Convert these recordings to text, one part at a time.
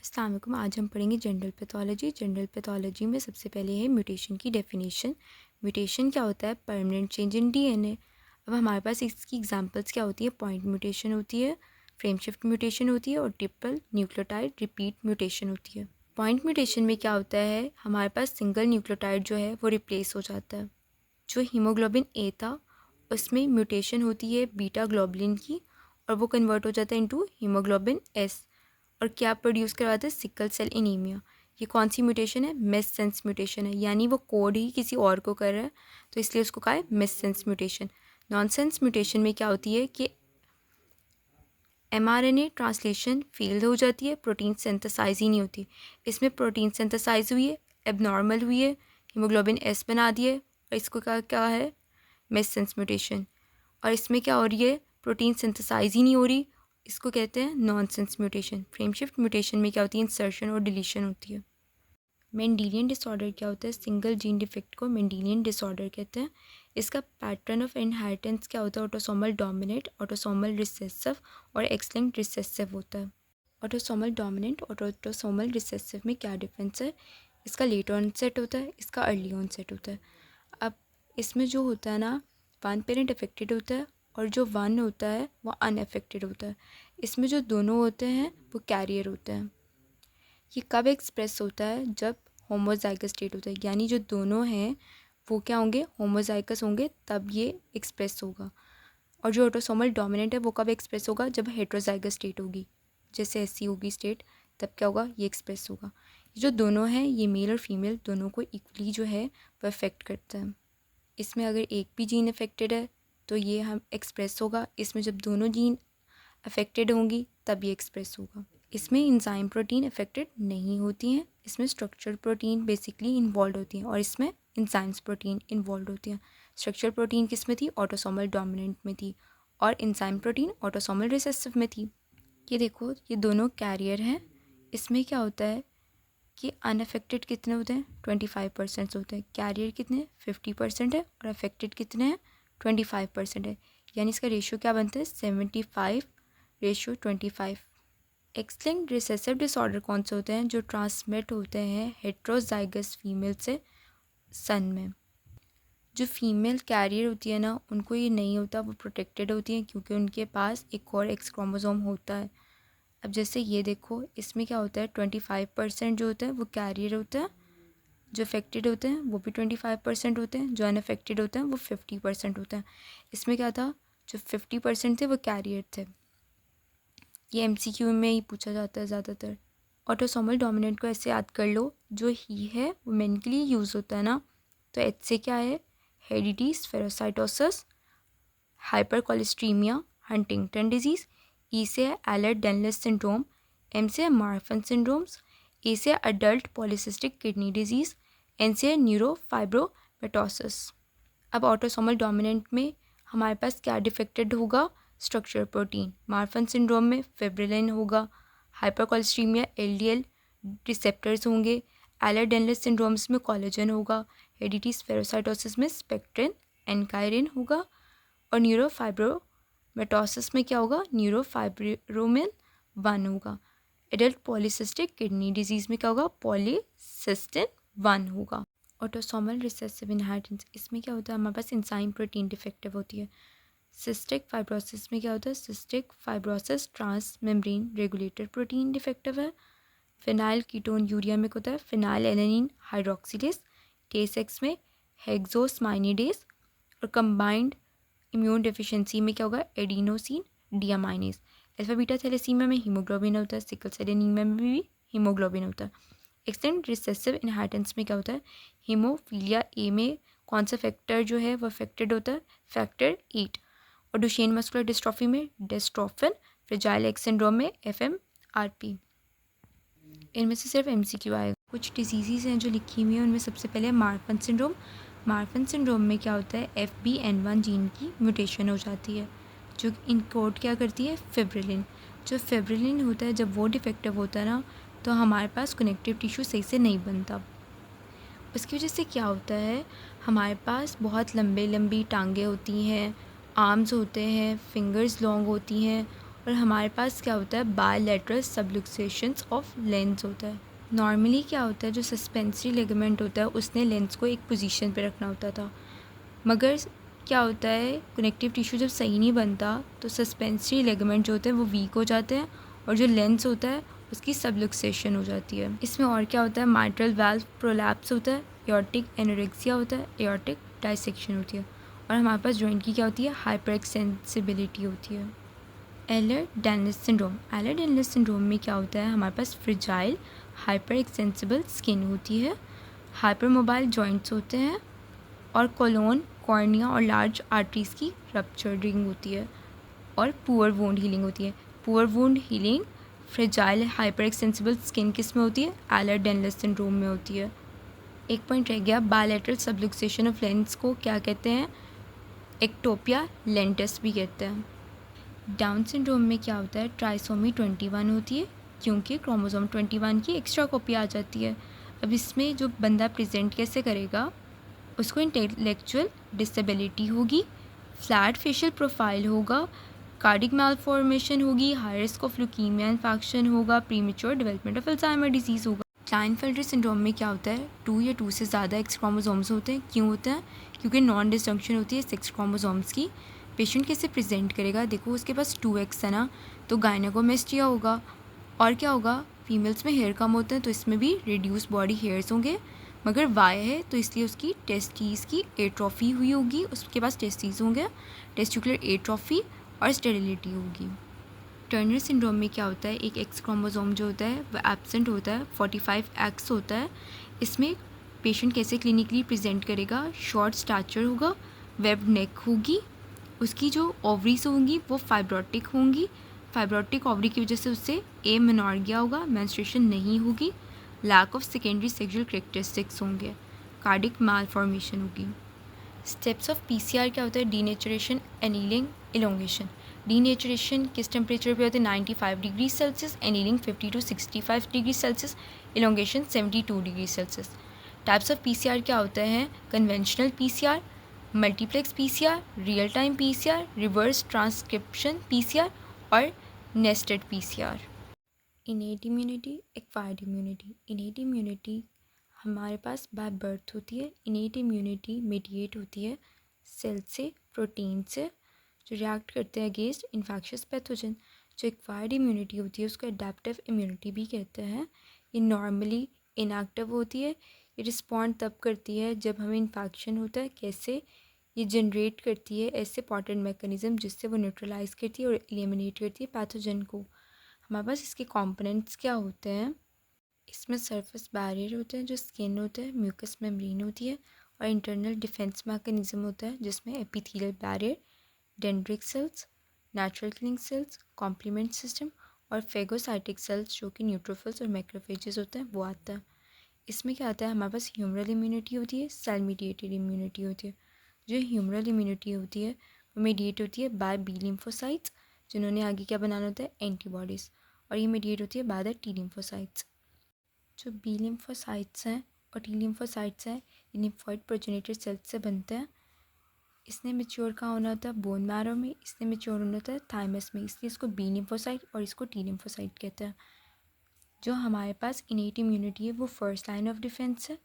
अस्सलाम वालेकुम। आज हम पढ़ेंगे जनरल पैथोलॉजी। जनरल पैथोलॉजी में सबसे पहले है म्यूटेशन की डेफिनेशन। म्यूटेशन क्या होता है? Permanent change in DNA. अब हमारे पास इसकी एग्जांपल्स क्या होती है? पॉइंट म्यूटेशन होती है, फ्रेम शिफ्ट म्यूटेशन होती है और ट्रिपल न्यूक्लियोटाइड रिपीट म्यूटेशन होती है। पॉइंट म्यूटेशन में क्या होता है? हमारे पास सिंगल न्यूक्लियोटाइड जो है वो रिप्लेस हो जाता है। जो हीमोग्लोबिन ए था उसमें म्यूटेशन होती है बीटा ग्लोबुलिन की और वो कन्वर्ट हो जाता है इनटू हीमोग्लोबिन एस और क्या प्रोड्यूस करवाते हैं? Sickle cell anaemia. ये कौन सी म्यूटेशन है? मिस सेंस म्यूटेशन है, यानी वो कोड ही किसी और को कर रहा है तो इसलिए उसको कहा है missense mutation. Non sense mutation में क्या होती है कि एमआरएनए ट्रांसलेशन फेल हो जाती है, प्रोटीन सिंथेसाइज ही नहीं होती। इसमें प्रोटीन सिंथेसाइज हुई है, एबनॉर्मल हुई है, हीमोग्लोबिन एस बना दिए और इसको क्या है? Missense mutation. और इसमें क्या हो रही है? प्रोटीन सिंथेसाइज ही नहीं हो रही, इसको कहते हैं non sense mutation. Frame shift mutation में क्या होती है? इंसर्शन और डिलीशन होती है। मेंडेलियन डिसऑर्डर क्या होता है? सिंगल जीन डिफेक्ट को मेंडेलियन डिसऑर्डर कहते हैं। इसका पैटर्न ऑफ इनहेरिटेंस क्या होता है? ऑटोसोमल डोमिनेंट, ऑटोसोमल रिसेसिव और एक्स लिंक्ड रिसेसिव होता है। ऑटोसोमल डोमिनेंट और ऑटोसोमल रिसेसिव में क्या डिफरेंस है? इसका लेट ऑनसेट होता है, इसका अर्ली ऑनसेट होता है। अब इसमें जो होता है ना, वन पेरेंट अफेक्टेड होता है और जो वन होता है वो अनअफेक्टेड होता है। इसमें जो दोनों होते हैं वो कैरियर होते हैं। ये कब एक्सप्रेस होता है? जब होमोजाइगस स्टेट होता है, यानी जो दोनों हैं वो क्या होंगे? होमोजाइगस होंगे, तब ये एक्सप्रेस होगा। और जो ऑटोसोमल डोमिनेंट है वो कब एक्सप्रेस होगा? जब हेट्रोजाइगस स्टेट होगी, जैसे ऐसी होगी स्टेट, तब क्या होगा? ये एक्सप्रेस होगा। ये जो दोनों हैं ये मेल और फीमेल दोनों को इक्वली जो है वो अफेक्ट करता है। इसमें अगर एक भी जीन अफेक्टेड है तो ये हम एक्सप्रेस होगा। इसमें जब दोनों जीन अफेक्टेड होंगी तब ये एक्सप्रेस होगा। इसमें इंजाइम प्रोटीन अफेक्टेड नहीं होती हैं, इसमें स्ट्रक्चर प्रोटीन बेसिकली इन्वॉल्व होती हैं और इसमें इंजाइम्स प्रोटीन इन्वॉल्व होती हैं। स्ट्रक्चर प्रोटीन किस में थी? ऑटोसोमल डोमिनेंट में थी और इंजाइम प्रोटीन ऑटोसोमल रिसेसिव में थी। ये देखो, ये दोनों कैरियर हैं। इसमें क्या होता है कि अनअफेक्टेड कितने होते हैं? 25% होते हैं। कैरियर कितने? 50% है और अफेक्टेड कितने हैं? 25% है। यानी इसका रेशियो क्या बनता है? 75:25। एक्स लिंक्ड रिसेसिव डिसऑर्डर कौन से होते हैं? जो ट्रांसमिट होते हैं हेट्रोजाइगस फीमेल से सन में। जो फीमेल कैरियर होती है ना, उनको ये नहीं होता, वो प्रोटेक्टेड होती हैं क्योंकि उनके पास एक और एक्स क्रोमोसोम होता है। अब जैसे ये देखो, इसमें क्या होता है? 25% जो होता है वो कैरियर होता है, जो अफेक्टेड होते हैं वो भी 25% होते हैं, जो अनअफेक्टेड होते हैं वो 50% होते हैं। इसमें क्या था? जो 50% थे वो कैरियर थे। ये एमसीक्यू में ही पूछा जाता है ज़्यादातर। ऑटोसोमल डोमिनेंट को ऐसे याद कर लो, जो ही है वो मेन के लिए यूज़ होता है ना, तो एच से क्या है? Heredity spherocytosis, hypercholesterolemia, Huntington disease. E से है एलर्ट-डायनेस सिंड्रोम, एम से है मार्फन सिंड्रोम्स, ए से है adult polycystic kidney disease, N से है न्यूरोफाइब्रोमेटोसिस। अब ऑटोसोमल डोमिनेंट में हमारे पास क्या डिफेक्टेड होगा? Structure protein. मार्फन सिंड्रोम में फिब्रिलिन होगा, हाइपरकोलेस्ट्रीमिया एलडीएल रिसेप्टर्स होंगे, एलर्ट-डायनेस सिंड्रोम्स में कोलेजन होगा, हेरिडिटी स्फेरोसाइटोसिस में स्पेक्ट्रिन एनकाइरिन होगा और न्यूरोफाइब्रोमेटोसिस में क्या होगा? न्यूरोफाइब्रोमिन 1 होगा। एडल्ट पॉलीसिस्टिक किडनी डिजीज़ में क्या होगा? पॉलीसिस्टिन 1 होगा। ऑटोसोमल रिसेसिव इनहेरिटेंस, इसमें क्या होता है? हमारे पास एंजाइम प्रोटीन डिफेक्टिव होती है। सिस्टिक फाइब्रोसिस में क्या होता है? Cystic fibrosis transmembrane regulator protein defective है। फिनाइल कीटोन यूरिया में क्या होता है? Phenyl alanine hydroxylase. टे6 में हेक्सोस्माइनिडेज और कंबाइंड इम्यून डेफिशिएंसी में क्या होगा? एडिनोसिन डियामाइनेज। अल्फा बीटा थैलेसीमिया में हीमोग्लोबिन होता है, सिकल सेल एनीमिया में भी हीमोग्लोबिन होता है। एक्सटेंड रिसेसिव इनहेरिटेंस में क्या होता है? हीमोफीलिया ए में कौन सा फैक्टर जो है वो अफेक्टेड होता है? फैक्टर 8। और डुशेन मस्कुलर डिस्ट्रॉफी में डिस्ट्रोफिन, फ्रेजाइल एक्स सिंड्रोम में एफएमआरपी। इनमें से सिर्फ एमसीक्यू आएगा। कुछ डिजीज़ हैं जो लिखी हुई हैं, उनमें सबसे पहले मार्फन सिंड्रोम। मार्फन सिंड्रोम में क्या होता है? FBN1 जीन की म्यूटेशन हो जाती है जो इनकोड क्या करती है? फिब्रिलिन। जो फिब्रिलिन होता है जब वो डिफेक्टिव होता है ना, तो हमारे पास कनेक्टिव टिश्यू सही से नहीं बनता। उसकी वजह से क्या होता है? हमारे पास बहुत लंबी टांगें होती हैं, आर्म्स होते हैं, फिंगर्स लॉन्ग होती हैं और हमारे पास क्या होता है, बायलैटरल सबलुक्सेशंस ऑफ लेंस होता है। नॉर्मली क्या होता है, जो सस्पेंसरी लिगामेंट होता है उसने लेंस को एक पोजीशन पे रखना होता था, मगर क्या होता है, कनेक्टिव टिश्यू जब सही नहीं बनता तो सस्पेंसरी लिगामेंट जो होते हैं वो वीक हो जाते हैं और जो लेंस होता है उसकी सबलुक्सेशन हो जाती है। इसमें और क्या होता है, माइट्रल वाल्व प्रोलैप्स होता है, एओर्टिक एनोरेक्सिया होता है, एओर्टिक डाइसेक्शन होती है, और हमारे पास जॉइंट की क्या होती है, हाइपर एक्सेंसिबिलिटी होती है। एलर-डैनियल्स सिंड्रोम, एलर-डैनियल्स सिंड्रोम में क्या होता है, हमारे पास फ्रिजाइल हाइपर एक्सेंसिबल स्किन होती है, हाइपर मोबाइल जॉइंट्स होते हैं, और कोलोन, कॉर्निया और लार्ज आर्टरीज की रप्चरिंग होती है, और पुअर वुंड हीलिंग होती है। Poor wound healing fragile hyper extensible skin किस में होती है, एलर-डैनियल्स सिंड्रोम में होती है। एक पॉइंट रह गया, बायलैटरल सबलुक्सेशन ऑफ लेंस को क्या कहते हैं, एक्टोपिया लेंटिस भी कहते हैं। डाउन सिंड्रोम में क्या होता है, ट्राइसोमी 21 होती है, क्योंकि क्रोमोसोम 21 की एक्स्ट्रा कॉपी आ जाती है। अब इसमें जो बंदा प्रेजेंट कैसे करेगा, उसको इंटेलेक्चुअल डिसेबिलिटी होगी, फ्लैट फेशियल प्रोफाइल होगा, कार्डिक मैलफॉर्मेशन होगी, high risk of leukaemia infection होगा, premature development of Alzheimer disease होगा। क्लाइनफेल्टर सिंड्रोम में क्या होता है, 2 या 2 से ज़्यादा एक्स क्रोमोसोम्स होते हैं। क्यों होते हैं, क्योंकि नॉन डिसजंक्शन होती है 6 क्रोमोसोम्स की। पेशेंट कैसे प्रेजेंट करेगा, देखो उसके पास 2x है ना, तो गायनेकोमेस्टिया होगा। और क्या होगा, फीमेल्स में हेयर कम होते हैं तो इसमें भी रिड्यूस बॉडी हेयर्स होंगे, मगर वाई है तो इसलिए उसकी टेस्टीज़ की एट्रोफी हुई होगी, उसके पास टेस्टीज़ होंगे, टेस्टिकुलर एट्रोफी और स्टेरिलिटी होगी। टर्नर सिंड्रोम में क्या होता है, एक एक्स क्रोमोसोम जो होता है वो एब्सेंट होता है, 45x होता है। इसमें पेशेंट कैसे क्लिनिकली प्रेजेंट करेगा, शॉर्ट स्टैचर होगा, वेब नेक होगी, उसकी जो ओवरीज होंगी वो फाइब्रोटिक होंगी, फाइब्रोटिक ओवरी की वजह से उससे एमेनॉर्गिया होगा, मेंस्ट्रुएशन नहीं होगी, lack of secondary sexual characteristics होंगे, कार्डिक मालफॉर्मेशन होगी। स्टेप्स ऑफ पीसीआर क्या होता है, डीनेचुरेशन, एनीलिंग, इलोंगेशन। डीनेचुरेशन किस टेम्परेचर पे होता है, 95 degree Celsius, annealing 50 to 65 degree Celsius, elongation 72 degree Celsius. Types of PCR क्या होते हैं, conventional PCR, multiplex PCR, real time PCR, reverse transcription PCR और nested PCR. Innate immunity, acquired immunity. Innate immunity हमारे पास by birth होती है। Innate immunity mediate होती है सेल से, प्रोटीन से, जो रिएक्ट करते हैं अगेंस्ट इन्फेक्शियस पैथोजन। जो एक्वायर्ड इम्यूनिटी होती है उसको एडेप्टिव इम्यूनिटी भी कहते हैं। ये नॉर्मली इनएक्टिव होती है, ये रिस्पॉन्ड तब करती है जब हमें इन्फेक्शन होता है। कैसे, ये जनरेट करती है ऐसे पॉटेंट मैकेनिज्म जिससे वो न्यूट्रलाइज करती है और एलिमिनेट करती है पैथोजन को। हमारे पास इसके कंपोनेंट्स क्या होते हैं, इसमें सरफेस बैरियर होते हैं जो स्किन होता है, म्यूकस मेम्ब्रेन होती है, और इंटरनल डिफेंस मैकेनिज्म होता है जिसमें epithelial barrier, dendritic cells, natural killing cells, complement system और फेगोसाइटिक सेल्स जो कि न्यूट्रोफिल्स और मैक्रोफेजेस होते हैं वो आता है। इसमें क्या आता है, हमारे पास ह्यूमरल इम्यूनिटी होती है, सेल मीडिएटेड इम्यूनिटी होती है। जो ह्यूमरल इम्यूनिटी होती है वो मीडिएट होती है बाय बी लिम्फोसाइट्स, जिन्होंने आगे क्या बनाना होता है, एंटीबॉडीज़, और ये मीडिएट होती है बाय द टी लिम्फोसाइट्स। जो बी लिम्फोसाइट्स हैं और टी लिम्फोसाइट्स हैं, ये लिम्फोइड प्रोजेनेटेड सेल्स से बनते हैं। इसने मेच्योर कहाँ होना होता है, बोन मैरो में, इसने मेच्योर होना होता है थाइमस में, इसलिए इसको बी लिम्फोसाइट और इसको टी लिम्फोसाइट कहते हैं। जो हमारे पास इनेट इम्यूनिटी है वो फर्स्ट लाइन ऑफ डिफेंस है,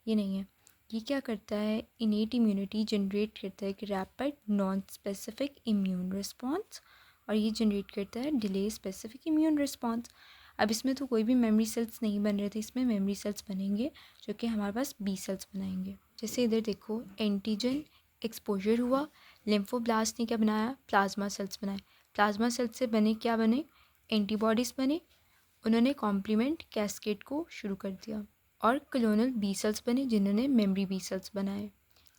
ये नहीं है। ये क्या करता है, इनेट इम्यूनिटी जनरेट करता है कि rapid non specific immune response, और ये जनरेट करता है डिले स्पेसिफिक इम्यून रिस्पॉन्स। अब इसमें तो कोई भी मेमोरी सेल्स नहीं बन रहे थे, इसमें मेमोरी सेल्स बनेंगे जो कि हमारे पास बी सेल्स बनाएंगे। जैसे इधर देखो, एंटीजन एक्सपोजर हुआ, लिम्फोब्लास्ट ने क्या बनाया, प्लाज्मा सेल्स बनाए, प्लाज्मा सेल्स से बने क्या बने, एंटीबॉडीज़ बने, उन्होंने कॉम्प्लीमेंट कैस्केड को शुरू कर दिया, और क्लोनल बी सेल्स बने जिन्होंने मेमोरी बी सेल्स बनाए।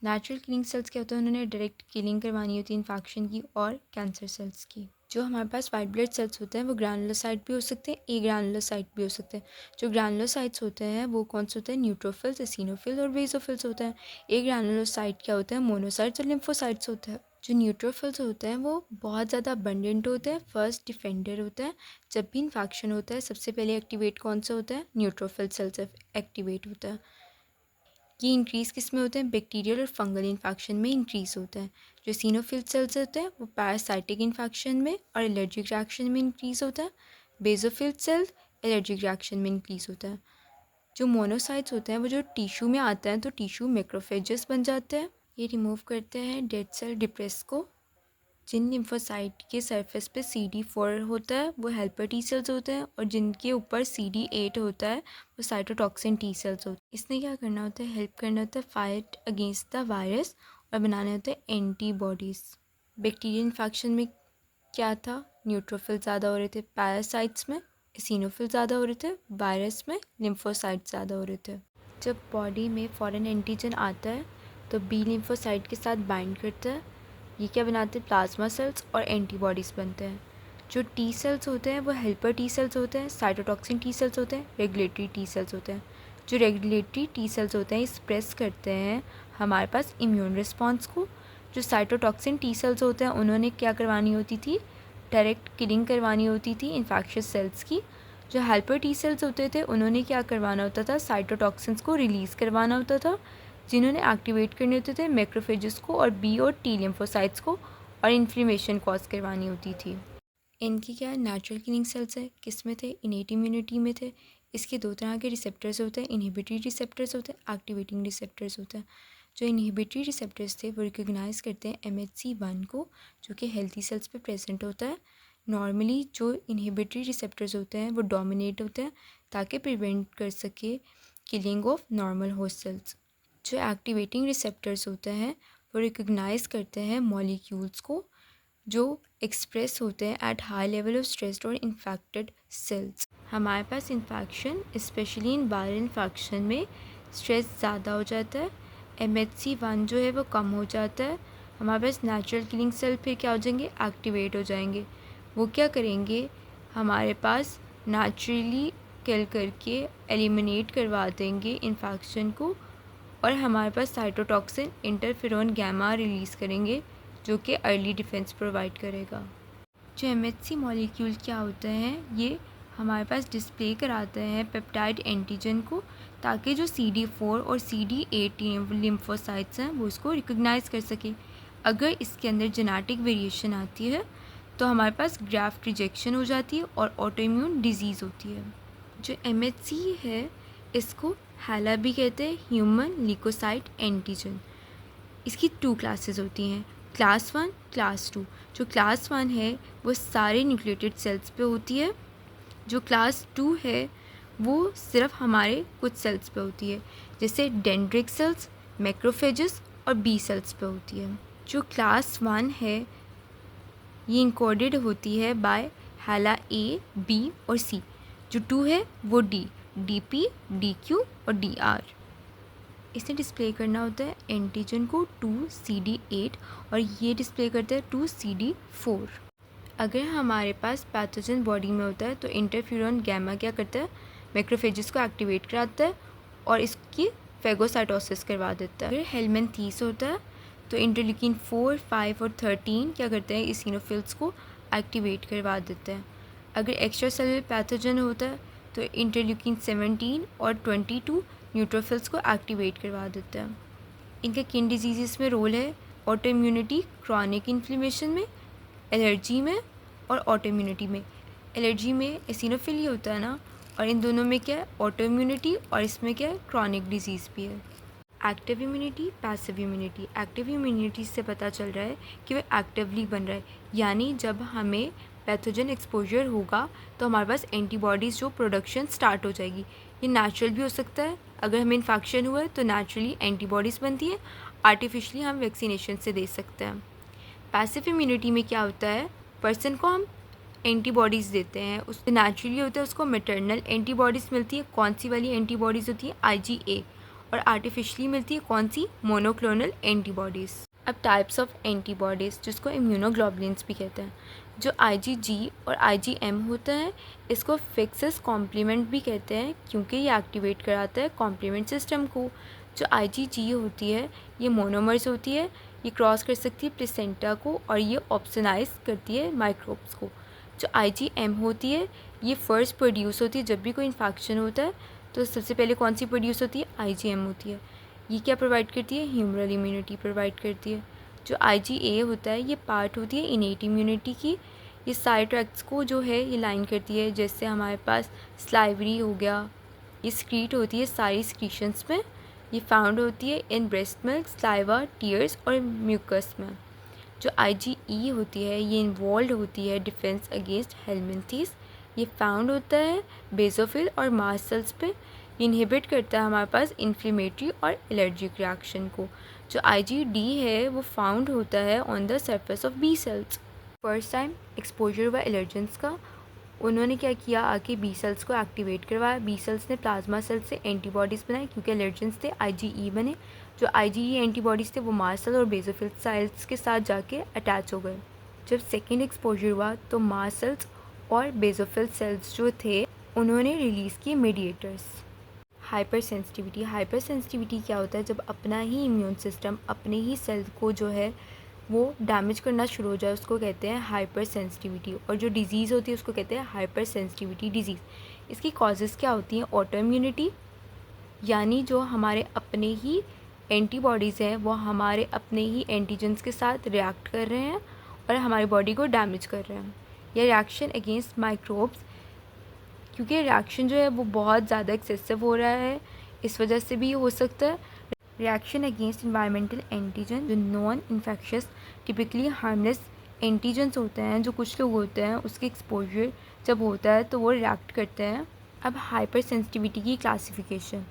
नेचुरल किलिंग सेल्स क्या होता है, उन्होंने डायरेक्ट किलिंग करवानी होती है इन्फेक्शन की और कैंसर सेल्स की। जो हमारे पास वाइट ब्लड सेल्स होते हैं वो ग्रैनुलोसाइट भी हो सकते हैं, ए ग्रैनुलोसाइट भी हो सकते हैं। जो ग्रैनुलोसाइट्स होते हैं वो कौन से होते हैं, न्यूट्रोफिल्स, एसिनोफिल्स और बेसोफिल्स होते हैं। ए ग्रैनुलोसाइट क्या होते हैं, मोनोसाइट्स और लिम्फोसाइट्स होते हैं। जो न्यूट्रोफिल्स होते हैं वो बहुत ज़्यादा अबंडेंट होते हैं, फर्स्ट डिफेंडर होता है। जब भी इन्फेक्शन होता है सबसे पहले एक्टिवेट कौन सा होता है, न्यूट्रोफिल सेल्स एक्टिवेट होता है। ये इंक्रीज़ किस में होते हैं? बैक्टीरियल और फंगल इन्फेक्शन में इंक्रीज़ होता है। जो इसिनोफिल सेल्स होते हैं वो पैरासाइटिक इन्फेक्शन में और एलर्जिक रिएक्शन में इंक्रीज़ होता है। बेसोफिल सेल्स एलर्जिक रिएक्शन में इंक्रीज़ होता है। जो मोनोसाइट्स होते हैं वो जो टिश्यू में आते हैं तो टिश्यू मैक्रोफेजेस बन जाते हैं। ये रिमूव करते हैं डेड सेल डिप्रेस को। जिन लिम्फोसाइट के सरफेस पे CD4 होता है वो हेल्पर टी सेल्स होते हैं और जिनके ऊपर CD8 होता है वो साइटोटॉक्सिन टी सेल्स होते हैं। इसने क्या करना होता है? हेल्प करना होता है फाइट अगेंस्ट द वायरस और बनाने होते हैं एंटीबॉडीज़। बैक्टीरियल इन्फेक्शन में क्या था? न्यूट्रोफिल ज़्यादा हो रहे थे, पैरासाइट्स में एसिनोफिल ज़्यादा हो रहे थे, वायरस में लिम्फोसाइट ज़्यादा हो रहे थे। जब बॉडी में फॉरेन एंटीजन आता है तो बी लिम्फोसाइट के साथ बाइंड करता है। ये क्या बनाते हैं? प्लाज्मा सेल्स और एंटीबॉडीज़ बनते हैं। जो टी सेल्स होते हैं वो हेल्पर टी सेल्स होते हैं, साइटोटॉक्सिन टी सेल्स होते हैं, रेगुलेटरी टी सेल्स होते हैं। जो रेगुलेटरी टी सेल्स होते हैं एक्सप्रेस करते हैं हमारे पास इम्यून रिस्पॉन्स को। जो साइटोटॉक्सिन टी सेल्स होते हैं उन्होंने क्या करवानी होती थी? डायरेक्ट किलिंग करवानी होती थी इन्फेक्शियस सेल्स की। जो हेल्पर टी सेल्स होते थे उन्होंने क्या करवाना होता था? साइटोटॉक्सिन्स को रिलीज़ करवाना होता था, जिन्होंने एक्टिवेट करने होते थे मैक्रोफेजेस को और बी और टी लिम्फोसाइट्स को और इन्फ्लेमेशन कॉज करवानी होती थी। इनकी क्या नेचुरल किलिंग सेल्स है? किस में थे? इनेट इम्यूनिटी में थे। इसके दो तरह के रिसेप्टर्स होते हैं, इनहिबिटरी रिसेप्टर्स होते हैं, एक्टिवेटिंग रिसेप्टर्स होते हैं। जो इनहिबिटरी रिसेप्टर्स थे वो रिकॉग्नाइज करते हैं MHC1 को, जो कि हेल्थी सेल्स पे प्रेजेंट होता है। नॉर्मली जो इनहिबिटरी रिसेप्टर्स होते हैं वो डोमिनेट होते हैं ताकि प्रिवेंट कर सके killing of normal host cells. जो एक्टिवेटिंग रिसेप्टर्स होते हैं वो रिकॉग्नाइज करते हैं मॉलिक्यूल्स को जो एक्सप्रेस होते हैं at high level of stressed और इन्फेक्टेड सेल्स। हमारे पास infection specially in viral infection में स्ट्रेस ज़्यादा हो जाता है, MHC1 जो है वो कम हो जाता है। हमारे पास नेचुरल किलिंग सेल फिर क्या हो जाएंगे? एक्टिवेट हो जाएंगे। वो क्या करेंगे? हमारे पास नेचुरली किल करके एलिमिनेट करवा देंगे इन्फेक्शन को और हमारे पास साइटोटॉक्सिन इंटरफेरोन गैमा रिलीज़ करेंगे जो कि अर्ली डिफेंस प्रोवाइड करेगा। जो MHC मॉलिक्यूल क्या होते हैं? ये हमारे पास डिस्प्ले कराते हैं पेप्टाइड एंटीजन को ताकि जो CD4 और CD8 लिम्फोसाइट्स हैं वो इसको रिकॉग्नाइज कर सके। अगर इसके अंदर जेनेटिक वेरिएशन आती है तो हमारे पास ग्राफ्ट रिजेक्शन हो जाती है और ऑटोइम्यून डिजीज़ होती है। जो MHC है इसको हैला भी कहते हैं, ह्यूमन ल्यूकोसाइट एंटीजन। इसकी 2 क्लासेस होती हैं, क्लास 1, क्लास 2। जो क्लास 1 है वो सारे न्यूक्लिएटेड सेल्स पे होती है। जो क्लास 2 है वो सिर्फ हमारे कुछ सेल्स पे होती है, जैसे डेंड्रिटिक सेल्स, मैक्रोफेजेस और बी सेल्स पे होती है। जो क्लास 1 है ये इनकोडेड होती है बाय हैला A, B और C। जो 2 है वो D, DP, DQ और DR। इसने डिस्प्ले करना होता है एंटीजन को 2CD8 और ये डिस्प्ले करता है 2CD4। अगर हमारे पास पैथोजन बॉडी में होता है तो इंटरफ्यूरॉन गैमा क्या करता है? मैक्रोफेजेस को एक्टिवेट कराता है और इसकी फेगोसाइटोसिस करवा देता है। अगर हेलमिंथेस होता है तो इंटरल्यूकिन 4, 5 और 13 क्या करते हैं? इसिनोफिल्स को एक्टिवेट करवा देते हैं। अगर एक्स्ट्रा सेलुलर पैथोजन होता है तो इंटरल्यूकिन 17 और 22 न्यूट्रोफिल्स को एक्टिवेट करवा देता है। इनका किन डिजीज़ में रोल है? ऑटो इम्यूनिटी, क्रॉनिक इन्फ्लेमेशन में, एलर्जी में और ऑटो इम्यूनिटी में। एलर्जी में एसिनोफिली होता है ना, और इन दोनों में क्या है? ऑटो इम्यूनिटी, और इसमें क्या है? क्रॉनिक डिजीज़ भी है। Active immunity, passive immunity. Active immunity से पता चल रहा है कि वह एक्टिवली बन रहा है, यानी जब हमें पैथोजन एक्सपोजर होगा तो हमारे पास एंटीबॉडीज़ जो प्रोडक्शन स्टार्ट हो जाएगी। ये नेचुरल भी हो सकता है, अगर हमें इन्फेक्शन हुआ है तो नेचुरली एंटीबॉडीज़ बनती है, आर्टिफिशियली हम वैक्सीनेशन से दे सकते हैं। पैसिव इम्यूनिटी में क्या होता है? पर्सन को हम एंटीबॉडीज़ देते हैं, उससे नेचुरली होता है उसको मैटरनल एंटीबॉडीज़ मिलती है। कौन सी वाली एंटीबॉडीज़ होती है? IgA। और आर्टिफिशियली मिलती है कौन सी? Monoclonal antibodies. अब टाइप्स ऑफ एंटीबॉडीज़ जिसको इम्यूनोग्लोबुलिन्स भी कहते हैं। जो IgG और IgM होता है इसको फिक्सेस कॉम्प्लीमेंट भी कहते हैं क्योंकि ये एक्टिवेट कराता है कॉम्प्लीमेंट सिस्टम को। जो IgG होती है ये मोनोमर्स होती है, ये क्रॉस कर सकती है प्लेसेंटा को और ये ऑप्सनाइज करती है माइक्रोब्स को। जो IgM होती है ये फर्स्ट प्रोड्यूस होती है जब भी कोई इन्फेक्शन होता है तो सबसे पहले कौन सी प्रोड्यूस होती है? IgM होती है। ये क्या प्रोवाइड करती है, ह्यूमरल इम्यूनिटी प्रोवाइड करती है। जो IgA होता है ये पार्ट होती है इनेट इम्यूनिटी की। ये सारे ट्रैक्ट्स को जो है ये लाइन करती है, जैसे हमारे पास स्लाइवरी हो गया, ये स्क्रीट होती है सारी स्क्रीशंस में। ये फाउंड होती है in breast milk, saliva, tears और म्यूकस में। जो IgE होती है ये इन्वॉल्व होती है डिफेंस अगेंस्ट हेलमिंथीस। ये फाउंड होता है बेसोफिल और मास्ट सेल्स पे। ये इनहिबिट करता है हमारे पास इन्फ्लेमेटरी और एलर्जिक रिएक्शन को। जो IgD है वो फाउंड होता है on the surface of B cells. First time exposure हुआ एलर्जेंस का, उन्होंने क्या किया, आके बी सेल्स को एक्टिवेट करवाया। बी सेल्स ने प्लाज्मा सेल्स से एंटीबॉडीज़ बनाए क्योंकि एलर्जेंस थे, IgE बने। जो IgE एंटीबॉडीज़ थे वो मास्ट सेल और बेसोफिल सेल्स के साथ जाके अटैच हो गए। जब सेकेंड एक्सपोजर हुआ तो मास्ट सेल्स और बेसोफिल सेल्स जो थे उन्होंने रिलीज़ किए मीडिएटर्स। हाइपर सेंसिटिविटी क्या होता है, जब अपना ही इम्यून सिस्टम अपने ही सेल को जो है वो डैमेज करना शुरू हो जाए, उसको कहते हैं हाइपर सेंसिटिविटी। और जो डिज़ीज़ होती है उसको कहते हैं हाइपर सेंसिटिविटी डिज़ीज़। इसकी कॉजेज़ क्या होती हैं, ऑटो इम्यूनिटी, यानी जो हमारे अपने ही एंटीबॉडीज़ हैं वो हमारे अपने ही एंटीजन्स के साथ रिएक्ट कर रहे हैं और हमारी बॉडी को डैमेज कर रहे हैं। या रिएक्शन अगेंस्ट माइक्रोब्स, क्योंकि रिएक्शन जो है वो बहुत ज़्यादा एक्सेसिव हो रहा है, इस वजह से भी हो सकता है। रिएक्शन अगेंस्ट इन्वायरमेंटल एंटीजन, जो non infectious typically harmless antigens होते हैं, जो कुछ लोग होते हैं उसके एक्सपोजर जब होता है तो वो रिएक्ट करते हैं। अब हाइपर सेंसिटिविटी की क्लासिफिकेशन,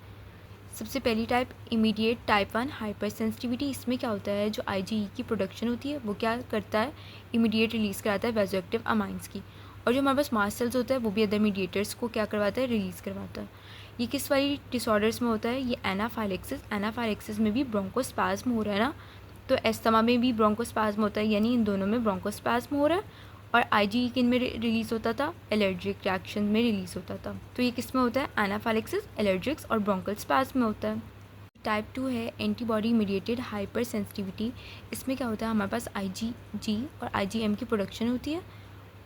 सबसे पहली type immediate type 1 hyper sensitivity. इसमें क्या होता है, जो IgE की प्रोडक्शन होती है वो क्या करता है, इमीडिएट रिलीज़ कराता है वैज़ोएक्टिव अमाइंस की। और जो हमारे पास मास्ट सेल्स होता है वो भी अदर मीडिएटर्स को क्या करवाता है, रिलीज़ करवाता है। ये किस वाली डिसऑर्डर्स में होता है, ये एनाफाइलेक्सिस में भी ब्रोंकोस्पाज्म हो रहा है ना, तो एस्थमा में भी ब्रोंकोस्पाज्म होता है, यानी इन दोनों में ब्रोंकोस्पाज्म हो रहा है। और IgE किन में रिलीज़ होता था, एलर्जिक रिएक्शन में रिलीज़ होता था। तो ये किस में होता है, एनाफाइलेक्सिस, एलर्जिक्स और ब्रोंकल स्पाज्म में होता है। टाइप 2 है एंटीबॉडी मीडिएटेड हाइपर सेंसिटिविटी। इसमें क्या होता है, हमारे पास IgG और IgM की प्रोडक्शन होती है।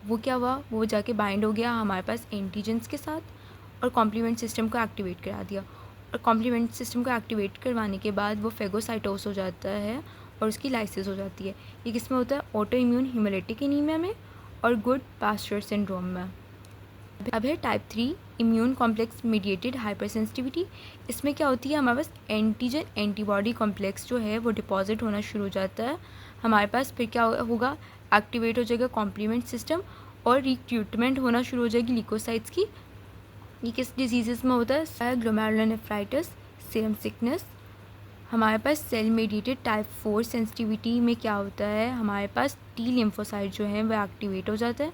वो क्या हुआ, वो जाके बाइंड हो गया हमारे पास एंटीजेंस के साथ और कॉम्प्लीमेंट सिस्टम को एक्टिवेट करा दिया। और कॉम्प्लीमेंट सिस्टम को एक्टिवेट करवाने के बाद वो फेगोसाइटोस हो जाता है और उसकी लाइसिस हो जाती है। ये किस में होता है, ऑटो इम्यून हेमोलिटिक एनीमिया में और गुड पास्चर सिंड्रोम में। अब है type 3 immune complex mediated hyper sensitivity. इसमें क्या होती है, हमारे पास एंटीजन एंटीबॉडी कॉम्प्लेक्स जो है वो डिपॉजिट होना शुरू हो जाता है हमारे पास। फिर क्या होगा, एक्टिवेट हो जाएगा कॉम्प्लीमेंट सिस्टम और रिक्रूटमेंट होना शुरू हो जाएगी ल्यूकोसाइट्स की। ये किस डिजीज़ में होता है, ग्लोमेरुलोनेफ्राइटिस, सीरम सिकनेस। हमारे पास सेल मेडिएटेड टाइप 4 सेंसिटिविटी में क्या होता है, हमारे पास टी लिम्फोसाइट जो है वो एक्टिवेट हो जाता है।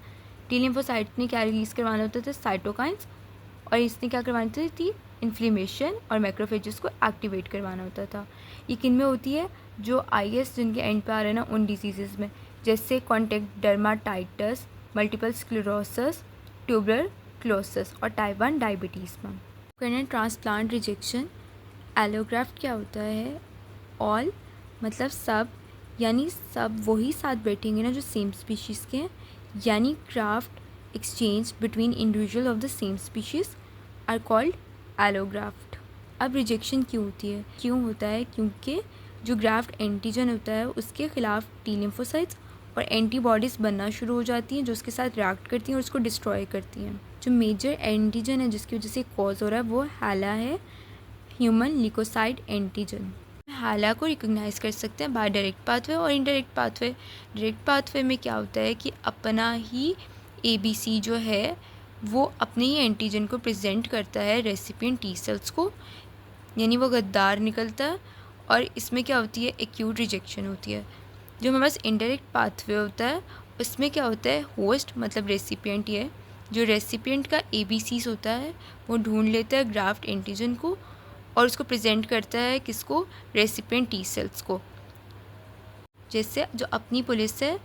टी लिम्फोसाइट ने क्या रिलीज़ करवाना होता था, साइटोकाइंस, और इसने क्या करवानी थी, इन्फ्लेमेशन और मैक्रोफेजेस को एक्टिवेट करवाना होता था। ये किन में होती है, जो IS जिनके एंड पे आ रहे हैं ना उन डिजीज़ में, जैसे contact dermatitis, multiple sclerosis, tuberculosis और टाइप 1 डायबिटीज़ में। करना ट्रांसप्लांट रिजेक्शन। एलोग्राफ्ट क्या होता है, ऑल मतलब सब, यानी सब वही साथ बैठेंगे ना जो सेम स्पीशीज़ के हैं, यानी graft exchange between individual of the same species are called allograft. अब रिजेक्शन क्यों होती है, क्यों होता है, क्योंकि जो ग्राफ्ट एंटीजन होता है उसके खिलाफ टी लिम्फोसाइट्स और एंटीबॉडीज़ बनना शुरू हो जाती हैं जो उसके साथ रिएक्ट करती हैं और उसको डिस्ट्रॉय करती हैं। जो मेजर एंटीजन है जिसकी वजह से कॉज हो रहा है वो हैला है, ह्यूमन ल्यूकोसाइट एंटीजन। हैला को रिकॉग्नाइज कर सकते हैं बाय डायरेक्ट पाथवे और इनडायरेक्ट पाथवे। डायरेक्ट पाथवे में क्या होता है कि अपना ही ABC जो है वो अपने ही एंटीजन को प्रेजेंट करता है रेसिपिएंट टी सेल्स को, यानी वो गद्दार निकलता है। और इसमें क्या होती है, एक्यूट रिजेक्शन होती है। जो हमारे पास इनडायरेक्ट पाथवे होता है उसमें क्या होता है, होस्ट मतलब रेसिपिएंट, ये जो रेसिपिएंट का ABCs होता है वो ढूंढ लेता है ग्राफ्ट एंटीजन को और उसको प्रेजेंट करता है किसको, रेसिपिएंट टी सेल्स को। जैसे जो अपनी पुलिस है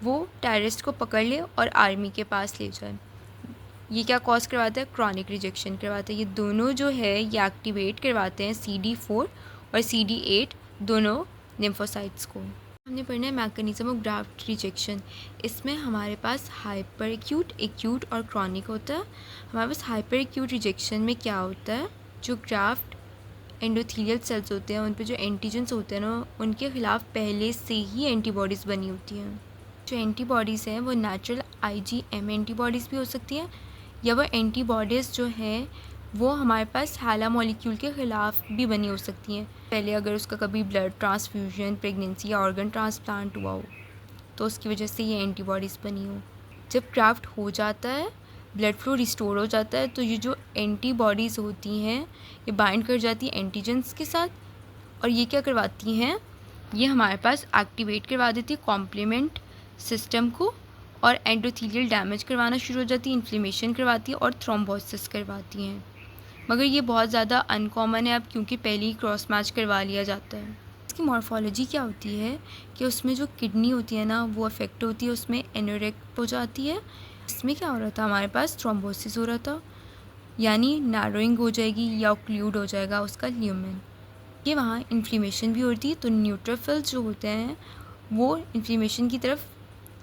वो टेररिस्ट को पकड़ ले और आर्मी के पास ले जाए। ये क्या कॉज करवाता है, क्रॉनिक रिजेक्शन करवाता है। ये दोनों जो है ये एक्टिवेट करवाते हैं CD4 और CD8 दोनों लिम्फोसाइट्स को। हमने पढ़ना है मैकेनिज्म ऑफ ग्राफ्ट रिजेक्शन। इसमें हमारे पास हाइपर एक्यूट, एक्यूट और क्रॉनिक होता है। हमारे पास हाइपर एक्यूट रिजेक्शन में क्या होता है, जो ग्राफ्ट एंडोथेलियल सेल्स होते हैं उन पे जो एंटीजन्स होते हैं ना उनके ख़िलाफ़ पहले से ही एंटीबॉडीज़ बनी होती हैं। जो एंटीबॉडीज़ हैं वो नेचुरल IgM एंटीबॉडीज़ भी हो सकती हैं, या वो एंटीबॉडीज़ जो हैं वो हमारे पास हाला मॉलिक्यूल के ख़िलाफ़ भी बनी हो सकती हैं। पहले अगर उसका कभी ब्लड ट्रांसफ्यूजन, प्रेगनेंसी या ऑर्गन ट्रांसप्लांट हुआ हो तो उसकी वजह से ये एंटीबॉडीज़ बनी हो। जब ग्राफ्ट हो जाता है, ब्लड फ्लो रिस्टोर हो जाता है, तो ये जो एंटीबॉडीज़ होती हैं ये बाइंड कर जाती हैं एंटीजन्स के साथ, और ये क्या करवाती हैं, ये हमारे पास एक्टिवेट करवा देती है कॉम्प्लीमेंट सिस्टम को, और एंडोथेलियल डैमेज करवाना शुरू हो जाती है, इन्फ्लेमेशन करवाती है और थ्रोम्बोसिस करवाती हैं। मगर ये बहुत ज़्यादा अनकॉमन है अब, क्योंकि पहले ही क्रॉस मैच करवा लिया जाता है। इसकी मॉर्फोलॉजी क्या होती है कि उसमें जो किडनी होती है ना वो अफेक्ट होती है, उसमें एनोरेक्ट हो जाती है। इसमें क्या हो रहा था, हमारे पास थ्रोम्बोसिस हो रहा था, यानी नैरोइंग हो जाएगी या ऑक्लूड हो जाएगा उसका ल्यूमेन। ये वहाँ इन्फ्लेमेशन भी होती है, तो न्यूट्रोफिल्स जो होते हैं वो इन्फ्लेमेशन की तरफ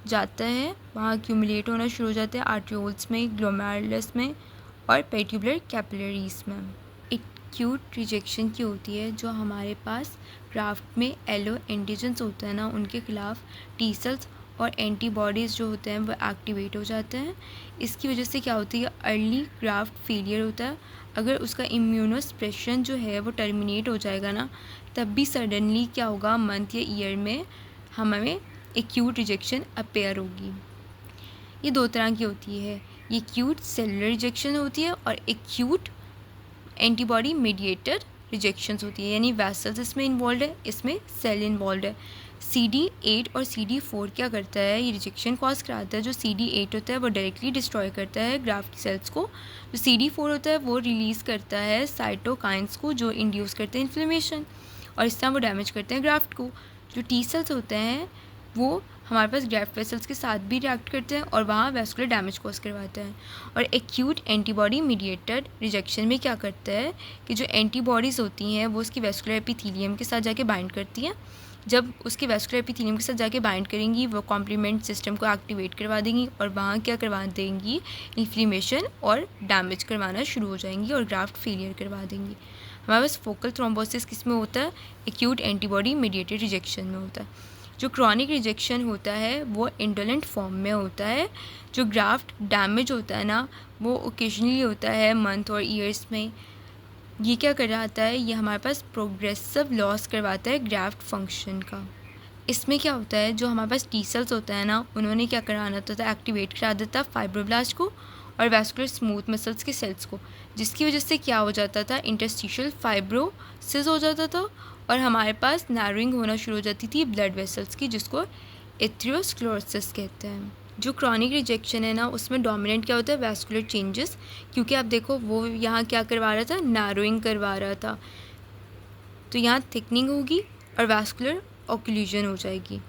जाता है, वहाँ एक्यूमुलेट होना शुरू हो जाता है आर्ट्रियोल्स में, ग्लोमेरुलस में और पेट्यूबुलर कैपिलरीज में। एक्यूट रिजेक्शन की होती है जो हमारे पास ग्राफ्ट में एलो एंटीजन्स होते हैं ना उनके ख़िलाफ़ टी सेल्स और एंटीबॉडीज़ जो होते हैं वो एक्टिवेट हो जाते हैं। इसकी वजह से क्या होती है, अर्ली ग्राफ्ट फेलियर होता है। अगर उसका इम्यूनोसप्रेशन जो है वो टर्मिनेट हो जाएगा ना, तब भी सडनली क्या होगा, मंथ या ईयर में हमें एक्यूट रिजेक्शन अपेयर होगी। ये दो तरह की होती है, ये एक्यूट सेलुलर रिजेक्शन होती है और एक्यूट एंटीबॉडी मीडिएटेड रिजेक्शंस होती है, यानी वेसल्स इसमें इन्वॉल्व है, इसमें सेल इन्वॉल्व है। CD8 और CD4 क्या करता है, ये रिजेक्शन कॉज कराता है। जो CD8 होता है वो डायरेक्टली डिस्ट्रॉय करता है ग्राफ्ट सेल्स को, जो CD4 होता है वो रिलीज़ करता है साइटोकाइंस को जो इंड्यूस करते हैं इन्फ्लेमेशन, और इस तरह वो डैमेज करते हैं ग्राफ्ट को। जो टी सेल्स होते हैं वो हमारे पास ग्राफ्ट वेसल्स के साथ भी रिएक्ट करते हैं और वहाँ वैस्कुलर डैमेज कॉज करवाते हैं। और एक्यूट एंटीबॉडी मीडिएटेड रिजेक्शन में क्या करता है कि जो एंटीबॉडीज़ होती हैं वो उसकी वैस्कुलर एपिथेलियम के साथ जाके बाइंड करती हैं। जब उसके वैस्कुलर एपिथेलियम के साथ जाके बाइंड करेंगी वो कॉम्प्लीमेंट सिस्टम को एक्टिवेट करवा देंगी और वहाँ क्या करवा देंगी, इन्फ्लेमेशन और डैमेज करवाना शुरू हो जाएंगी और ग्राफ्ट फेलियर करवा देंगी। हमारे पास फोकल थ्रोम्बोसिस किस में होता है, एक्यूट एंटीबॉडी मीडिएटेड रिजेक्शन में होता है। जो क्रॉनिक रिजेक्शन होता है वो इंडोलेंट फॉर्म में होता है। जो ग्राफ्ट डैमेज होता है ना वो ओकेजनली होता है मंथ और ईयर्स में। ये क्या कराता है, ये हमारे पास प्रोग्रेसिव लॉस करवाता है ग्राफ्ट फंक्शन का। इसमें क्या होता है, जो हमारे पास टी सेल्स होता है ना उन्होंने क्या कराना होता था, एक्टिवेट करा देता फाइब्रोब्लास्ट को और वैस्कुलर स्मूथ मसल्स के सेल्स को, जिसकी वजह से क्या हो जाता था, इंटरस्टिशियल फाइब्रोसिस हो जाता था और हमारे पास नैरोइंग होना शुरू हो जाती थी ब्लड वेसल्स की, जिसको एथेरोस्क्लेरोसिस कहते हैं। जो क्रॉनिक रिजेक्शन है ना उसमें डोमिनेंट क्या होता है, वैस्कुलर चेंजेस, क्योंकि आप देखो वो यहाँ क्या करवा रहा था, नैरोइंग करवा रहा था, तो यहाँ थिकनिंग होगी और वैस्कुलर ऑक्लूजन हो जाएगी।